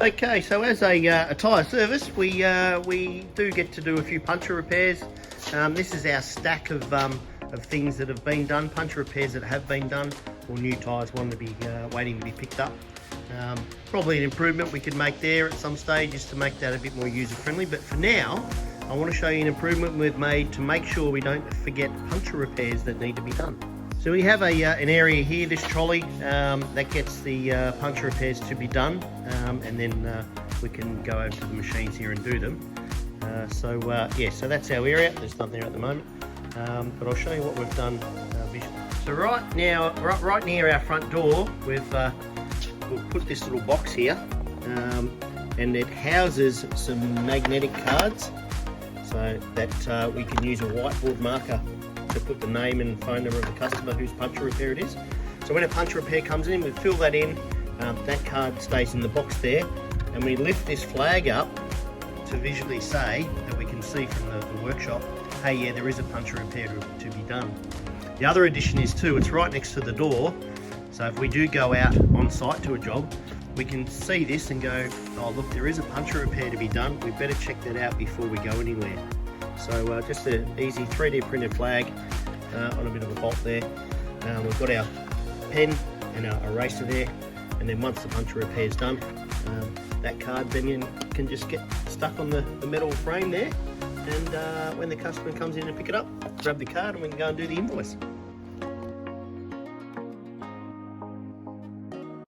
Okay, so as a tyre service, we do get to do a few puncture repairs. This is our stack of things that have been done, puncture repairs that have been done, or new tyres wanting to be waiting to be picked up. Probably an improvement we could make there at some stage just to make that a bit more user friendly, but for now I want to show you an improvement we've made to make sure we don't forget puncture repairs that need to be done. So we have an area here, this trolley, that gets the puncture repairs to be done, and then we can go over to the machines here and do them. So so that's our area. There's nothing there at the moment, but I'll show you what we've done visually. So right now, right near our front door, we'll put this little box here, and it houses some magnetic cards, so that we can use a whiteboard marker to put the name and phone number of the customer whose puncture repair it is. So when a puncture repair comes in, we fill that in, that card stays in the box there, and we lift this flag up to visually say that we can see from the workshop, hey, yeah, there is a puncture repair to be done. The other addition is too, it's right next to the door, so if we do go out on site to a job, we can see this and go, oh look, there is a puncture repair to be done, we better check that out before we go anywhere. So just an easy 3D printed flag on a bit of a bolt there. We've got our pen and our eraser there, and then once the puncture repair is done, that card then can just get stuck on the metal frame there, and when the customer comes in and pick it up, grab the card and we can go and do the invoice.